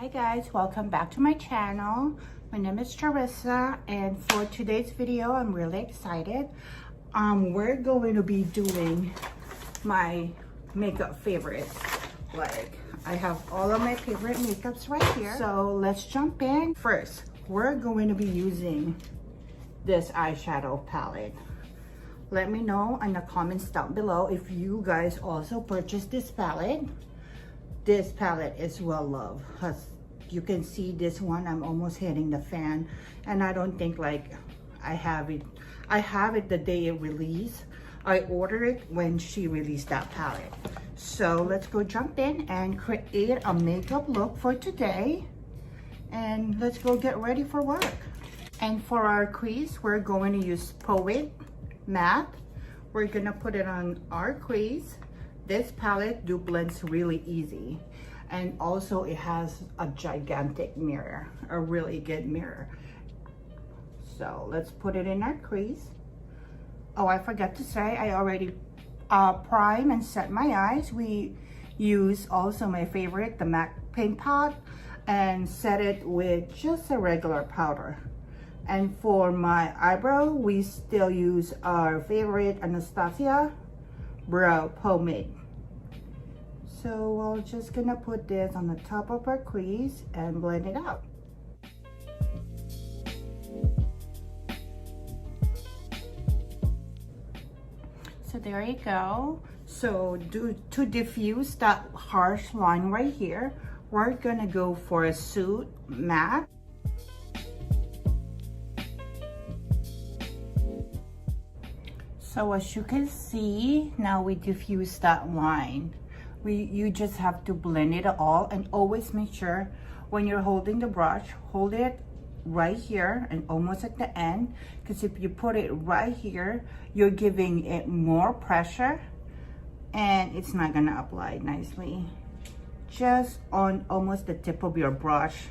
Hi guys, welcome back to my channel. My name is Charissa, and for today's video I'm really excited. We're going to be doing my makeup favorites. Like, I have all of my favorite makeups right here, so let's jump in. First, we're going to be using this eyeshadow palette. Let me know in the comments down below if you guys also purchased this palette. This palette is well loved. As you can see, this one I'm almost hitting the fan, and I don't think like I have it the day it released. I ordered it when she released that palette. So let's go jump in and create a makeup look for today, and let's go get ready for work. And for our crease, we're going to use Pomade matte. We're gonna put it on our crease. This palette blends really easy, and also it has a gigantic mirror, a really good mirror. So let's put it in our crease. Oh, I forgot to say, I already prime and set my eyes. We use also my favorite, the MAC paint pot, and set it with just a regular powder. And for my eyebrow, we still use our favorite Anastasia brow pomade. So we're just gonna put this on the top of our crease and blend it out. So there you go. So to diffuse that harsh line right here, we're gonna go for a Suit matte. So as you can see, now we diffuse that line. You just have to blend it all, and always make sure when you're holding the brush, hold it right here and almost at the end, because if you put it right here, you're giving it more pressure and it's not gonna apply nicely. Just on almost the tip of your brush,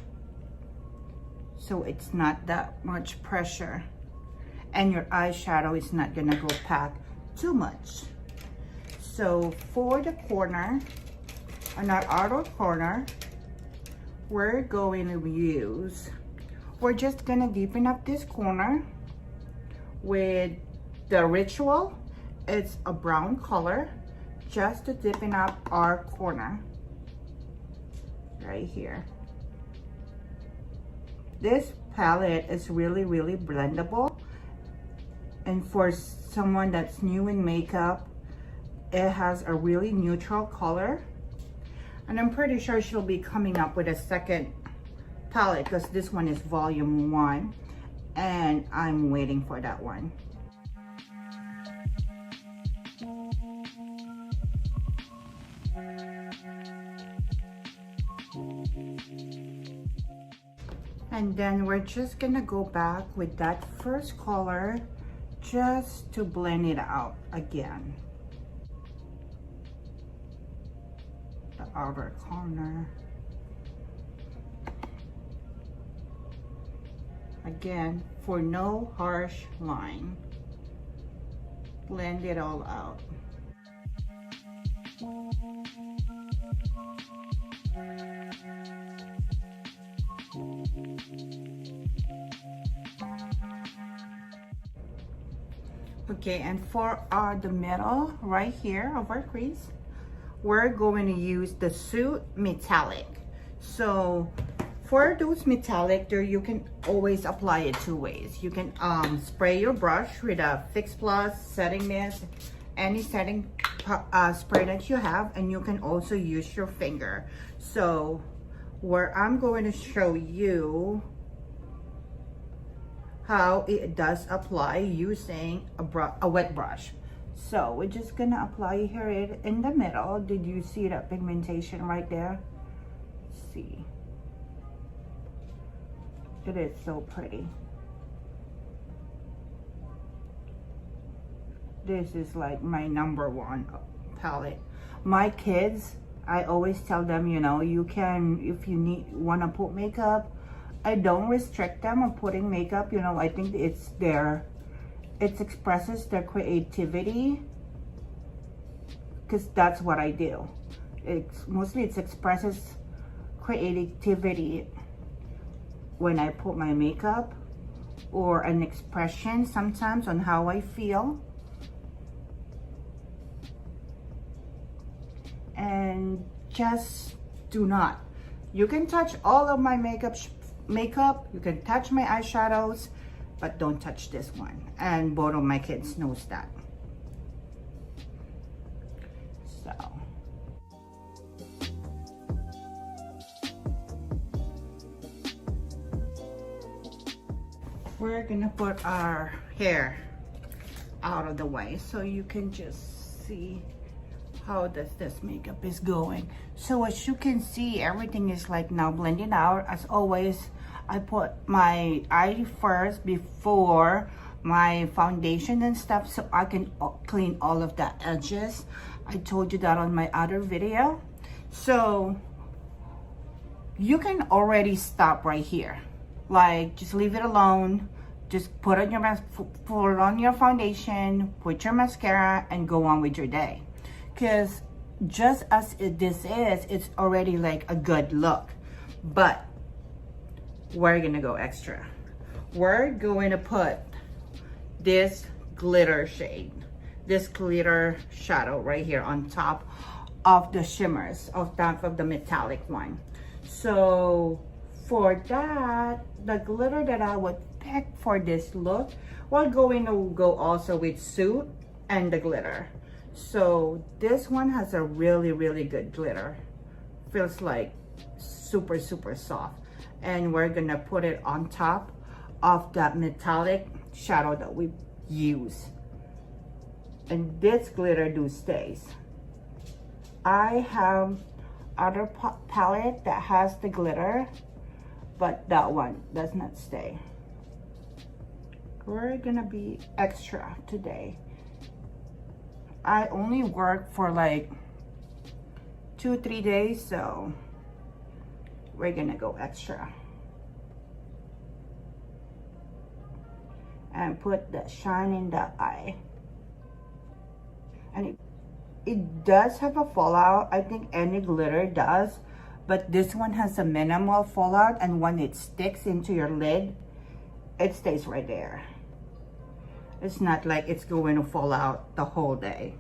so it's not that much pressure, and your eyeshadow is not gonna go pack too much. So for the corner, on our outer corner, we're going to use, we're just gonna deepen up this corner with the Ritual. It's a brown color, just to deepen up our corner right here. This palette is really blendable. And for someone that's new in makeup, it has a really neutral color. And I'm pretty sure she'll be coming up with a second palette, because this one is volume 1. And I'm waiting for that one. And then we're just gonna go back with that first color, just to blend it out again. The outer corner. Again, for no harsh line. Blend it all out. Okay, and for the middle right here of our crease, we're going to use the Suit Metallic. So for those metallic, there you can always apply it 2 ways. You can spray your brush with a Fix Plus, setting mist, any setting spray that you have, and you can also use your finger. So where I'm going to show you how it does apply using a wet brush. So we're just gonna apply here in the middle. Did you see that pigmentation right there? See, it is so pretty. This is like my #1 palette. My kids, I always tell them, you know, you can, if you wanna put makeup, I don't restrict them on putting makeup. You know, I think it expresses their creativity, because that's what I do. It expresses creativity when I put my makeup, or an expression sometimes on how I feel. And just do not. You can touch all of my makeup, you can touch my eyeshadows, but don't touch this one. And both of my kids knows that. So we're gonna put our hair out of the way so you can just see how this makeup is going. So as you can see, everything is like now blending out. As always, I put my eye first before my foundation and stuff, so I can clean all of the edges. I told you that on my other video. So you can already stop right here. Like, just leave it alone. Just put on your foundation, put your mascara, and go on with your day. Because just as this is, it's already like a good look. But we're gonna go extra. We're going to put this glitter shade, this glitter shadow right here on top of the shimmers, on top of the metallic one. So for that, the glitter that I would pick for this look, we're going to go also with Suit and the glitter. So this one has a really, really good glitter. Feels like super, super soft. And we're gonna put it on top of that metallic shadow that we use. And this glitter stays. I have other palette that has the glitter, but that one does not stay. We're gonna be extra today. I only work for like 2-3 days, so we're gonna go extra. And put that shine in the eye. And it does have a fallout. I think any glitter does, but this one has a minimal fallout, and when it sticks into your lid, it stays right there. It's not like it's going to fall out the whole day.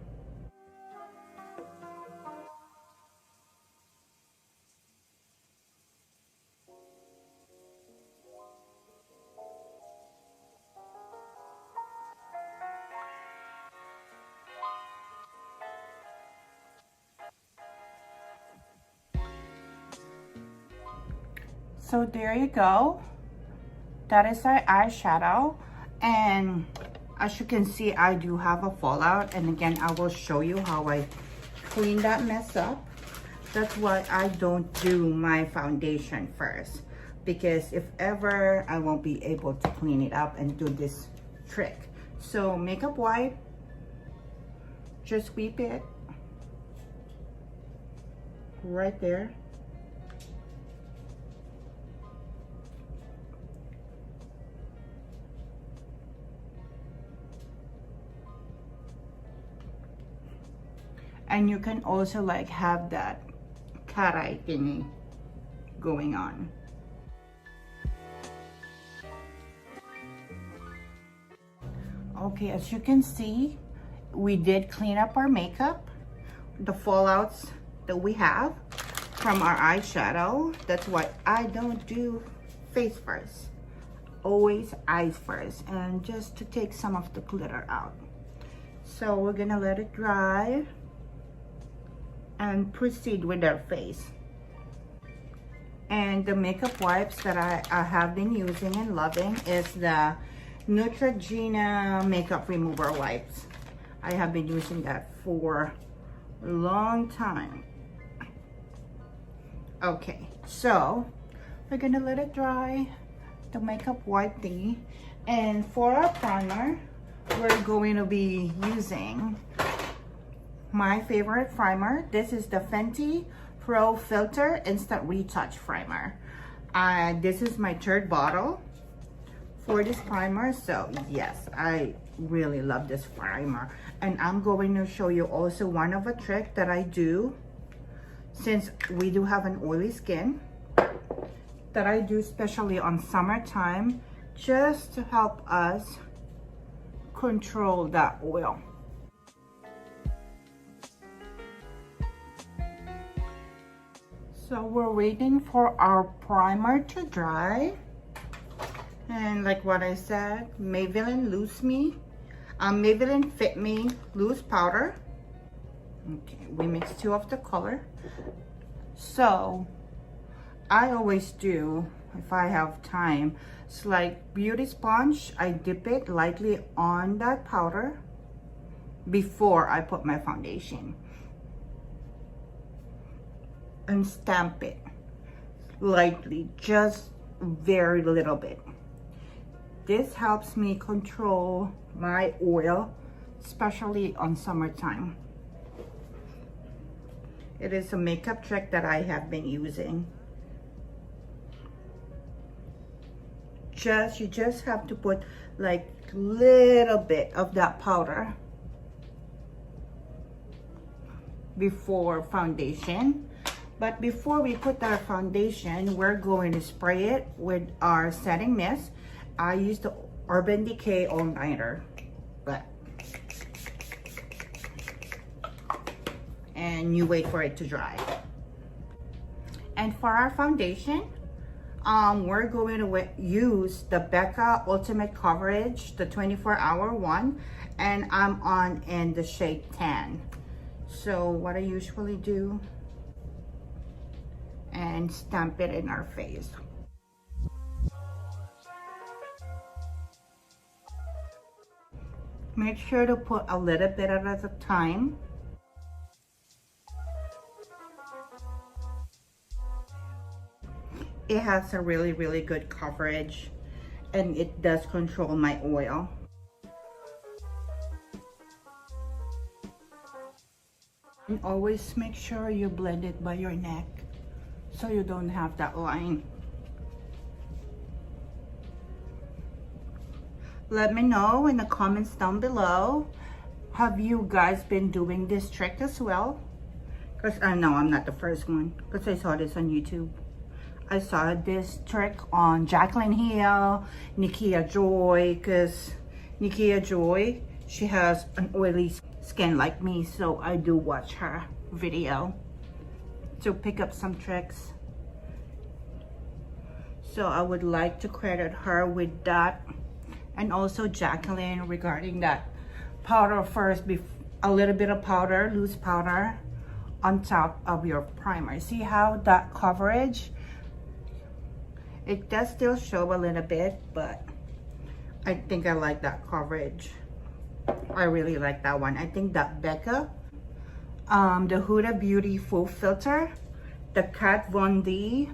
So there you go. That is our eyeshadow. And as you can see, I do have a fallout. And again, I will show you how I clean that mess up. That's why I don't do my foundation first. Because if ever, I won't be able to clean it up and do this trick. So makeup wipe. Just sweep it. Right there. And you can also like have that cat eye thingy going on. Okay, as you can see, we did clean up our makeup, the fallouts that we have from our eyeshadow. That's why I don't do face first, always eyes first, and just to take some of the glitter out. So we're gonna let it dry and proceed with our face. And the makeup wipes that I have been using and loving is the Neutrogena makeup remover wipes. I have been using that for a long time. Okay, so we're gonna let it dry, the makeup wipe thingy. And for our primer, we're going to be using my favorite primer. This is the Fenty Pro Filter Instant Retouch Primer. This is my third bottle for this primer. So yes, I really love this primer. And I'm going to show you also one of a trick that I do since we do have an oily skin. that I do especially on summertime, just to help us control that oil. So we're waiting for our primer to dry. And like what I said, Maybelline Maybelline Fit Me Loose Powder. Okay, we mix 2 of the color. So I always do, if I have time, it's like beauty sponge. I dip it lightly on that powder before I put my foundation and stamp it lightly, just very little bit. This helps me control my oil, especially on summertime. It is a makeup trick that I have been using. You just have to put like little bit of that powder before foundation. But before we put our foundation, we're going to spray it with our setting mist. I use the Urban Decay All Nighter, and you wait for it to dry. And for our foundation, we're going to use the Becca Ultimate Coverage, the 24-hour one, and I'm on in the shade 10. So what I usually do, and stamp it in our face. Make sure to put a little bit at a time. It has a really, really good coverage, and it does control my oil. And always make sure you blend it by your neck so you don't have that line. Let me know in the comments down below, have you guys been doing this trick as well? Because I know I'm not the first one, because I saw this on YouTube. I saw this trick on Jaclyn Hill, Nikia Joy, because Nikia Joy, she has an oily skin like me, so I do watch her video to pick up some tricks. So I would like to credit her with that, and also Jaclyn regarding that powder first, a little bit of powder, loose powder on top of your primer. See how that coverage, it does still show a little bit, but I think I like that coverage. I really like that one. I think that Becca, the Huda Beauty Full Filter, the Kat Von D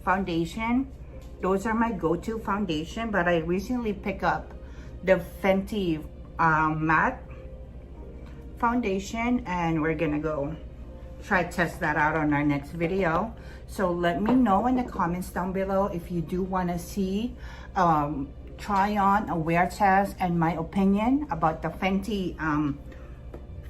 foundation, those are my go-to foundation. But I recently picked up the Fenty matte foundation, and we're gonna go try test that out on our next video. So let me know in the comments down below if you do want to see try on a wear test and my opinion about the Fenty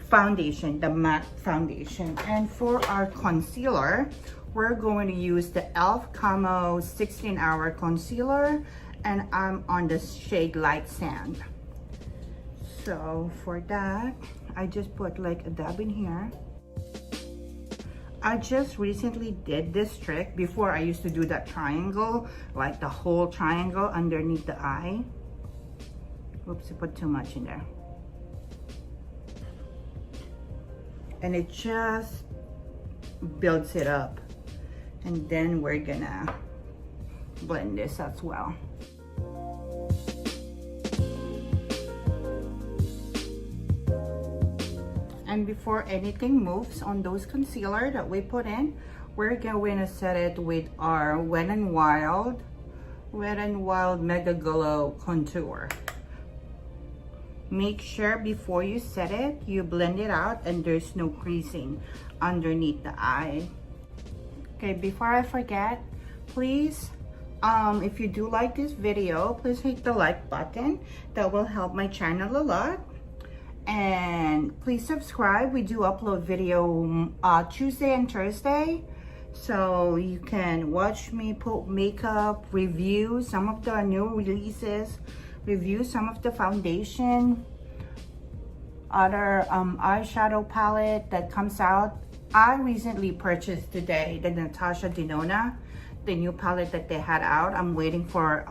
foundation, the matte foundation. And for our concealer, we're going to use the e.l.f. Camo 16-hour concealer, and I'm on the shade Light Sand. So for that, I just put like a dab in here. I just recently did this trick. Before, I used to do that triangle, like the whole triangle underneath the eye. Oops, I put too much in there. And it just builds it up. And then we're gonna blend this as well. And before anything moves on those concealer that we put in, we're going to set it with our Wet n Wild Megaglo contour. Make sure before you set it, you blend it out and there's no creasing underneath the eye. Okay, before I forget, please, if you do like this video, please hit the like button. That will help my channel a lot. And please subscribe. We do upload video Tuesday and Thursday. So you can watch me put makeup, review some of the new releases, review some of the foundation, other eyeshadow palette that comes out. I recently purchased today the Natasha Denona, the new palette that they had out. I'm waiting for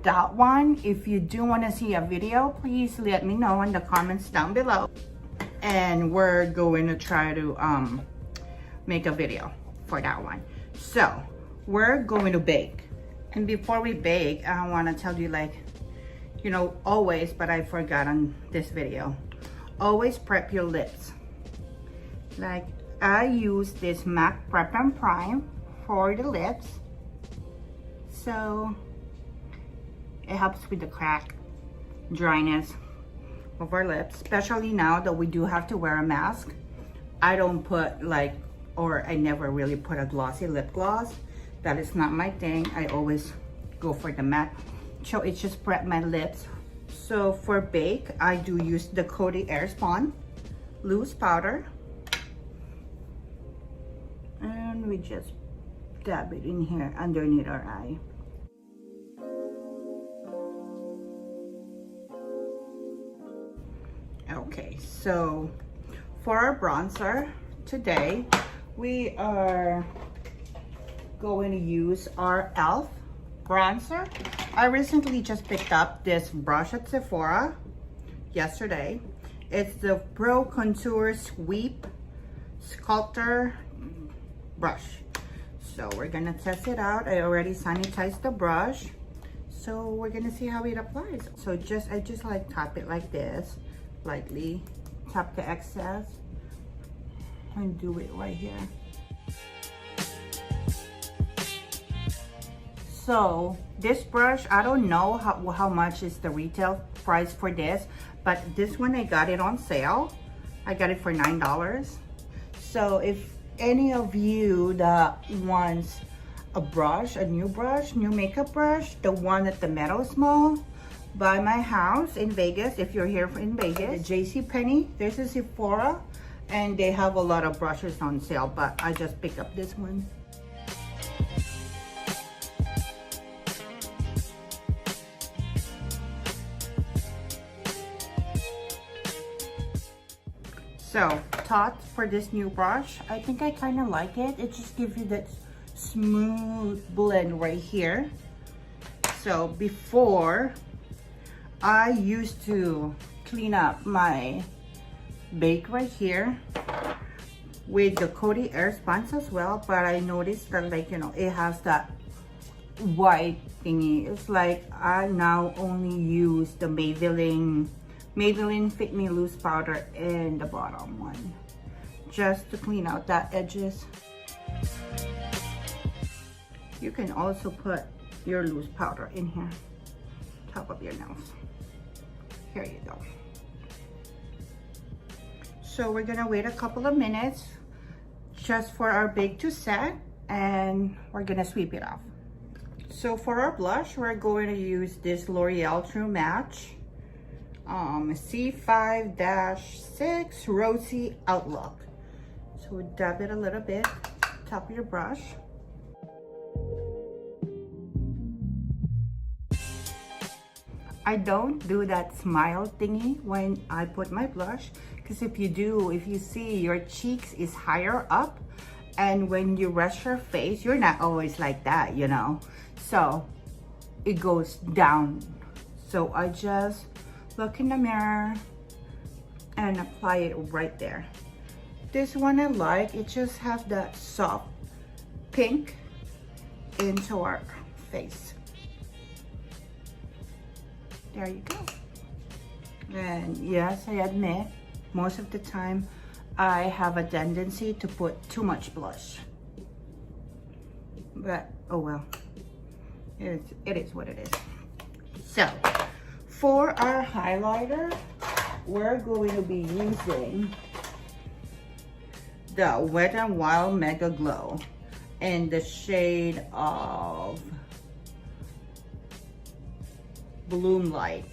that one. If you do want to see a video, please let me know in the comments down below, and we're going to try to make a video for that one. So we're going to bake, and before we bake, I want to tell you, like, you know, always, but I forgot on this video, always prep your lips. Like, I use this MAC Prep and Prime for the lips, so it helps with the crack, dryness of our lips, especially now that we do have to wear a mask. I don't put like, or I never really put a glossy lip gloss. That is not my thing. I always go for the matte. So it just prep my lips. So for bake, I do use the Coty Airspun loose powder. And we just dab it in here underneath our eye. Okay, so for our bronzer today, we are going to use our e.l.f. bronzer. I recently just picked up this brush at Sephora yesterday. It's the Pro Contour Sweep Sculptor brush. So we're gonna test it out. I already sanitized the brush, so we're gonna see how it applies. So I just like tap it like this, lightly tap the excess and do it right here. So this brush, I don't know how much is the retail price for this, but this one I got it on sale. I got it for $9. So if any of you that wants a brush, a new makeup brush, the one at the Meadows Mall by my house in Vegas, if you're here in Vegas, JCPenney, there's a Sephora, and they have a lot of brushes on sale, but I just picked up this one. So, thoughts for this new brush, I think I kind of like it. It just gives you that smooth blend right here. So before, I used to clean up my bake right here with the Coty Airspun as well, but I noticed that, like, you know, it has that white thingy. It's like I now only use the Maybelline Fit Me Loose powder in the bottom one, just to clean out that edges. You can also put your loose powder in here, top of your nose. Here you go. So we're gonna wait a couple of minutes just for our bake to set, and we're gonna sweep it off. So for our blush, we're going to use this L'Oreal True Match C5-6 Rosy Outlook. So dab it a little bit, top of your brush. I don't do that smile thingy when I put my blush, because if you see your cheeks is higher up, and when you rest your face, you're not always like that, you know, so it goes down. So I just look in the mirror and apply it right there. This one I like, it just has that soft pink into our face. There you go. And yes, I admit, most of the time I have a tendency to put too much blush, but oh well, it is what it is. So for our highlighter, we're going to be using the Wet n Wild Megaglo in the shade of Bloom Light.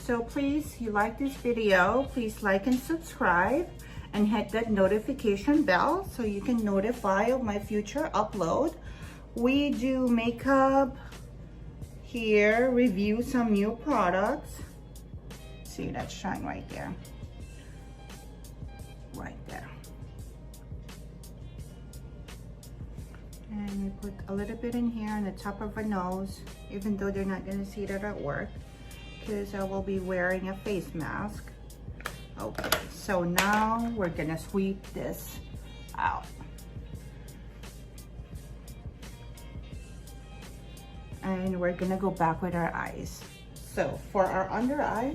So please, if you like this video, please like and subscribe and hit that notification bell so you can notify of my future upload. We do makeup here, review some new products. See that shine right there. Right there. And we put a little bit in here on the top of her nose, even though they're not gonna see that at work, because I will be wearing a face mask. Okay, so now we're gonna sweep this out. And we're gonna go back with our eyes. So for our under eye,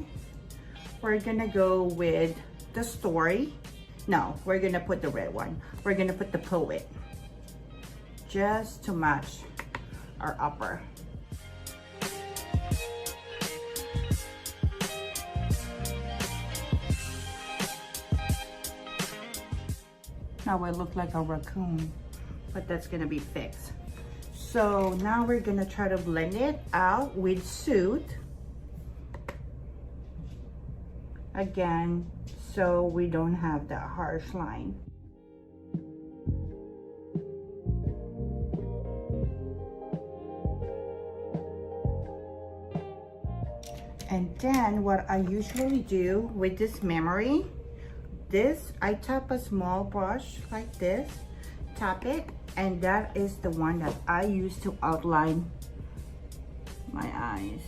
we're gonna go with the Story. No, we're gonna put the red one. We're gonna put the Poet, just to match our upper. Now I look like a raccoon, but that's gonna be fixed. So now we're gonna try to blend it out with Suit. Again, so we don't have that harsh line. And then what I usually do with this memory, I tap a small brush like this, tap it, and that is the one that I use to outline my eyes.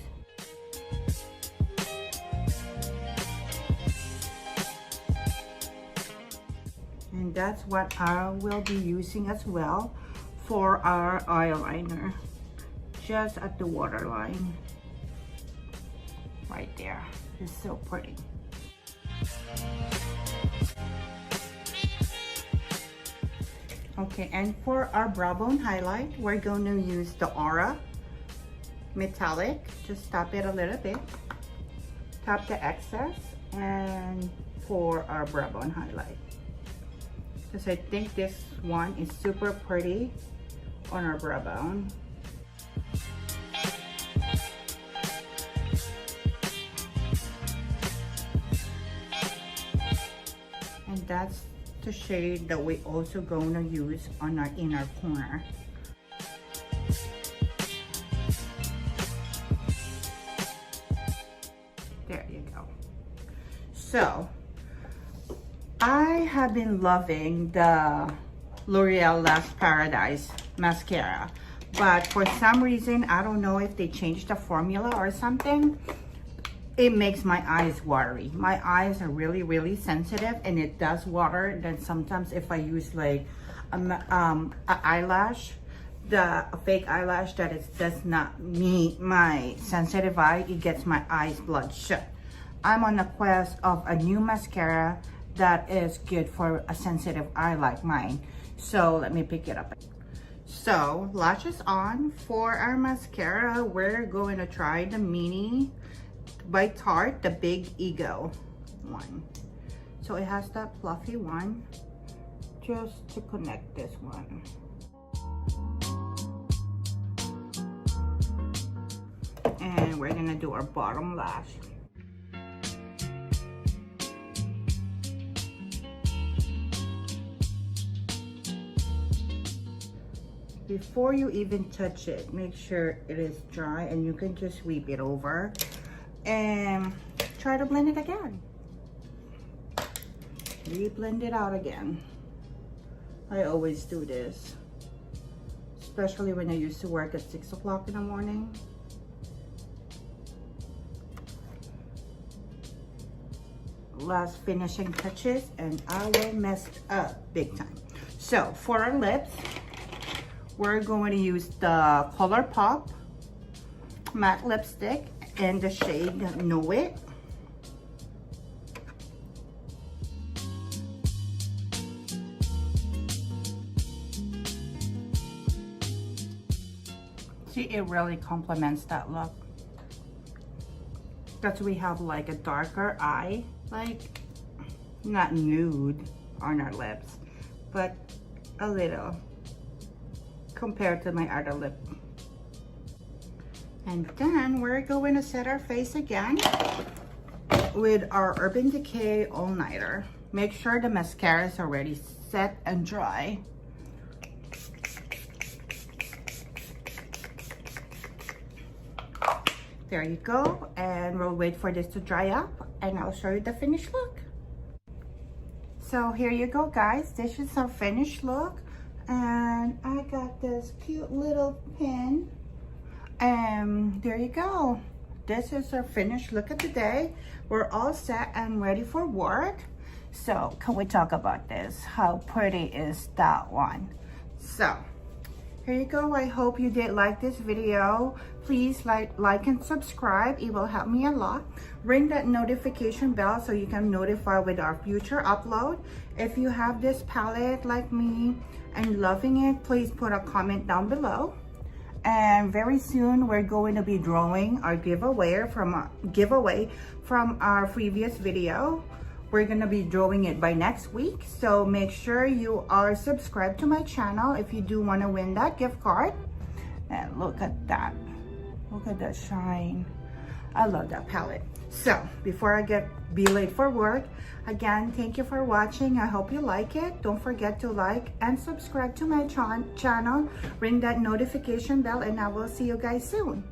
And that's what I will be using as well for our eyeliner, just at the waterline. Right there. It's so pretty. Okay, and for our brow bone highlight, we're going to use the Aura Metallic. Just tap it a little bit. Tap the excess, and for our brow bone highlight. Because I think this one is super pretty on our brow bone. And that's the shade that we also gonna use on our inner corner. There you go. So I have been loving the L'Oreal Last Paradise mascara, but for some reason, I don't know if they changed the formula or something, it makes my eyes watery. My eyes are really, really sensitive, and it does water. Then sometimes if I use like a eyelash, a fake eyelash that does not meet my sensitive eye, it gets my eyes bloodshot. I'm on the quest of a new mascara that is good for a sensitive eye like mine. So let me pick it up. So lashes on. For our mascara, we're going to try the Mini by Tarte, the Big Ego one. So it has that fluffy one, just to connect this one. And we're gonna do our bottom lash. Before you even touch it, make sure it is dry, and you can just sweep it over and try to blend it again. Re-blend it out again. I always do this, especially when I used to work at 6 o'clock in the morning. Last finishing touches, and I will mess up big time. So for our lips, we're going to use the ColourPop matte lipstick in the shade Know It. See, it really complements that look. Because we have like a darker eye, like not nude on our lips, but a little compared to my other lip. And then we're going to set our face again with our Urban Decay all-nighter. Make sure the mascara is already set and dry. There you go, and we'll wait for this to dry up and I'll show you the finished look. So here you go, guys. This is our finished look, and I got this cute little pin, and there you go. This is our finished look of the day. We're all set and ready for work. So can we talk about this? How pretty is that one? So here you go. I hope you did like this video. Please like and subscribe. It will help me a lot. Ring that notification bell so you can notify with our future upload. If you have this palette like me and loving it, please put a comment down below. And very soon we're going to be drawing our giveaway from our previous video. We're gonna be drawing it by next week, so make sure you are subscribed to my channel if you do want to win that gift card. And look at that. Look at that shine. I love that palette. So before I be late for work, again, thank you for watching. I hope you like it. Don't forget to like and subscribe to my channel. Ring that notification bell, and I will see you guys soon.